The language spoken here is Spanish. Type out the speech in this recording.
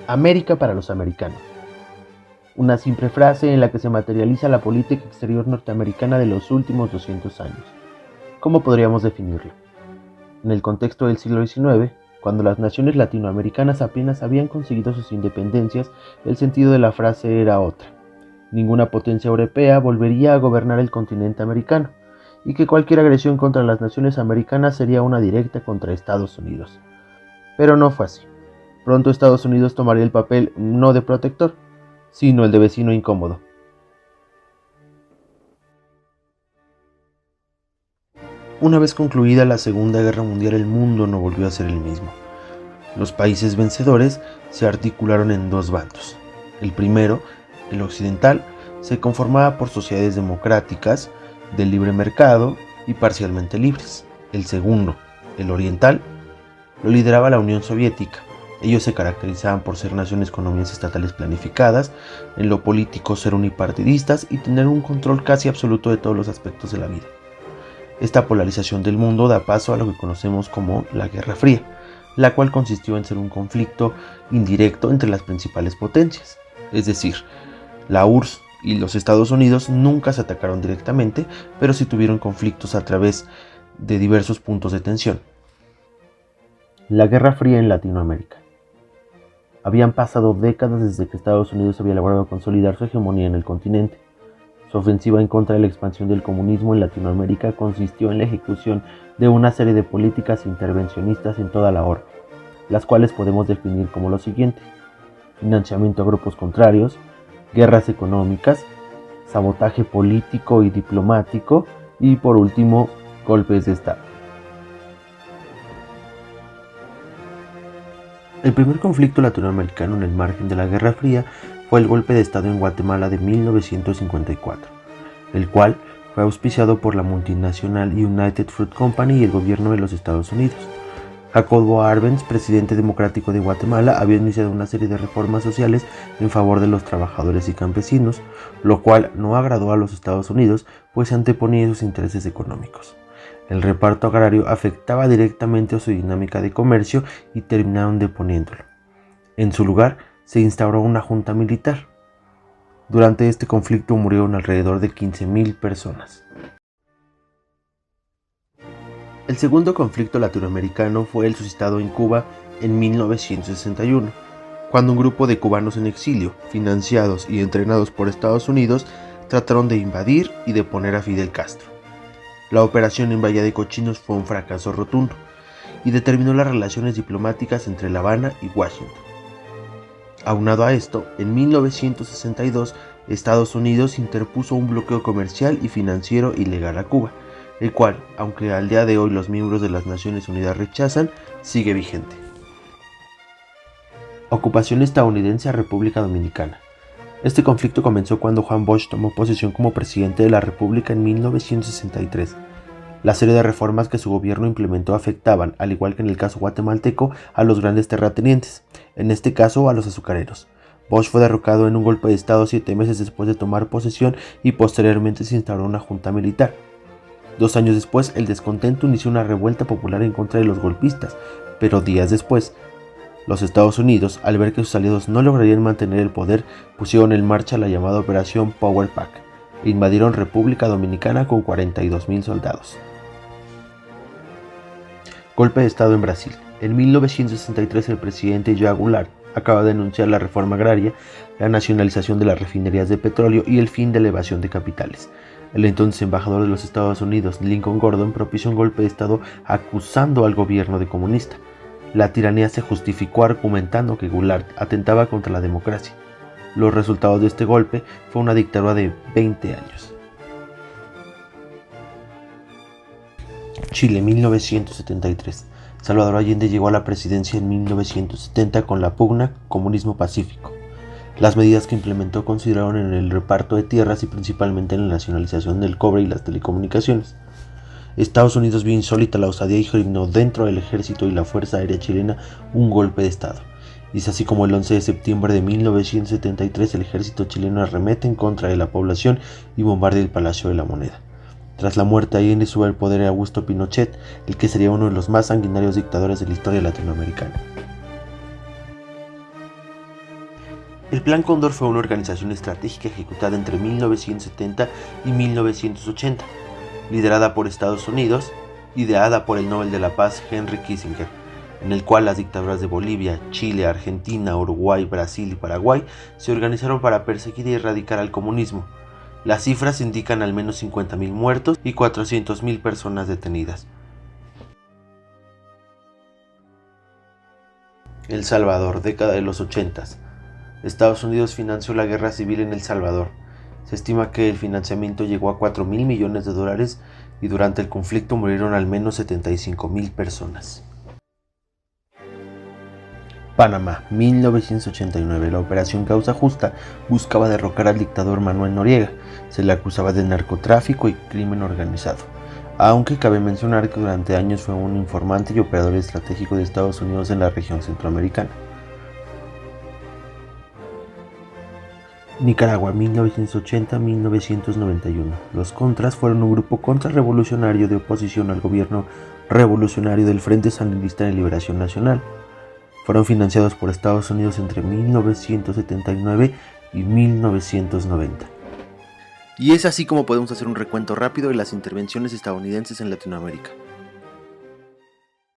América para los americanos. Una simple frase en la que se materializa la política exterior norteamericana de los últimos 200 años. ¿Cómo podríamos definirla? En el contexto del siglo XIX, cuando las naciones latinoamericanas apenas habían conseguido sus independencias, el sentido de la frase era otra. Ninguna potencia europea volvería a gobernar el continente americano, y que cualquier agresión contra las naciones americanas sería una directa contra Estados Unidos. Pero no fue así. Pronto Estados Unidos tomaría el papel no de protector, sino el de vecino incómodo. Una vez concluida la Segunda Guerra Mundial, el mundo no volvió a ser el mismo. Los países vencedores se articularon en dos bandos. El primero, el occidental, se conformaba por sociedades democráticas, de libre mercado y parcialmente libres. El segundo, el oriental, lo lideraba la Unión Soviética. Ellos se caracterizaban por ser naciones con economías estatales planificadas, en lo político ser unipartidistas y tener un control casi absoluto de todos los aspectos de la vida. Esta polarización del mundo da paso a lo que conocemos como la Guerra Fría, la cual consistió en ser un conflicto indirecto entre las principales potencias. Es decir, la URSS y los Estados Unidos nunca se atacaron directamente, pero sí tuvieron conflictos a través de diversos puntos de tensión. La Guerra Fría en Latinoamérica. Habían pasado décadas desde que Estados Unidos había logrado consolidar su hegemonía en el continente. Su ofensiva en contra de la expansión del comunismo en Latinoamérica consistió en la ejecución de una serie de políticas intervencionistas en toda la orbe, las cuales podemos definir como lo siguiente: financiamiento a grupos contrarios, guerras económicas, sabotaje político y diplomático y, por último, golpes de Estado. El primer conflicto latinoamericano en el margen de la Guerra Fría fue el golpe de Estado en Guatemala de 1954, el cual fue auspiciado por la multinacional United Fruit Company y el gobierno de los Estados Unidos. Jacobo Arbenz, presidente democrático de Guatemala, había iniciado una serie de reformas sociales en favor de los trabajadores y campesinos, lo cual no agradó a los Estados Unidos, pues se anteponía a sus intereses económicos. El reparto agrario afectaba directamente a su dinámica de comercio y terminaron deponiéndolo. En su lugar, se instauró una junta militar. Durante este conflicto murieron alrededor de 15,000 personas. El segundo conflicto latinoamericano fue el suscitado en Cuba en 1961, cuando un grupo de cubanos en exilio, financiados y entrenados por Estados Unidos, trataron de invadir y deponer a Fidel Castro. La operación en Bahía de Cochinos fue un fracaso rotundo y determinó las relaciones diplomáticas entre La Habana y Washington. Aunado a esto, en 1962, Estados Unidos interpuso un bloqueo comercial y financiero ilegal a Cuba, el cual, aunque al día de hoy los miembros de las Naciones Unidas rechazan, sigue vigente. Ocupación estadounidense a República Dominicana. Este conflicto comenzó cuando Juan Bosch tomó posesión como presidente de la República en 1963. La serie de reformas que su gobierno implementó afectaban, al igual que en el caso guatemalteco, a los grandes terratenientes, en este caso a los azucareros. Bosch fue derrocado en un golpe de estado 7 meses después de tomar posesión y posteriormente se instauró una junta militar. 2 años después, el descontento inició una revuelta popular en contra de los golpistas, pero días después, los Estados Unidos, al ver que sus aliados no lograrían mantener el poder, pusieron en marcha la llamada Operación Power Pack e invadieron República Dominicana con 42,000 soldados. Golpe de Estado en Brasil. En 1963, el presidente João Goulart acaba de anunciar la reforma agraria, la nacionalización de las refinerías de petróleo y el fin de la evasión de capitales. El entonces embajador de los Estados Unidos, Lincoln Gordon, propició un golpe de Estado acusando al gobierno de comunista. La tiranía se justificó argumentando que Goulart atentaba contra la democracia. Los resultados de este golpe fue una dictadura de 20 años. Chile, 1973. Salvador Allende llegó a la presidencia en 1970 con la pugna Comunismo Pacífico. Las medidas que implementó consideraron en el reparto de tierras y principalmente en la nacionalización del cobre y las telecomunicaciones. Estados Unidos vio insólita la osadía y generó dentro del ejército y la Fuerza Aérea chilena un golpe de Estado. Y es así como el 11 de septiembre de 1973 el ejército chileno arremete en contra de la población y bombardea el Palacio de la Moneda. Tras la muerte de Allende sube al poder Augusto Pinochet, el que sería uno de los más sanguinarios dictadores de la historia latinoamericana. Plan Cóndor fue una organización estratégica ejecutada entre 1970 y 1980, liderada por Estados Unidos, ideada por el Nobel de la Paz Henry Kissinger, en el cual las dictaduras de Bolivia, Chile, Argentina, Uruguay, Brasil y Paraguay se organizaron para perseguir y erradicar al comunismo. Las cifras indican al menos 50.000 muertos y 400.000 personas detenidas. El Salvador, década de los 80. Estados Unidos financió la guerra civil en El Salvador. Se estima que el financiamiento llegó a $4.000 millones y durante el conflicto murieron al menos 75.000 personas. Panamá, 1989. La Operación Causa Justa buscaba derrocar al dictador Manuel Noriega. Se le acusaba de narcotráfico y crimen organizado, aunque cabe mencionar que durante años fue un informante y operador estratégico de Estados Unidos en la región centroamericana. Nicaragua, 1980-1991. Los Contras fueron un grupo contrarrevolucionario de oposición al gobierno revolucionario del Frente Sandinista de Liberación Nacional. Fueron financiados por Estados Unidos entre 1979 y 1990. Y es así como podemos hacer un recuento rápido de las intervenciones estadounidenses en Latinoamérica.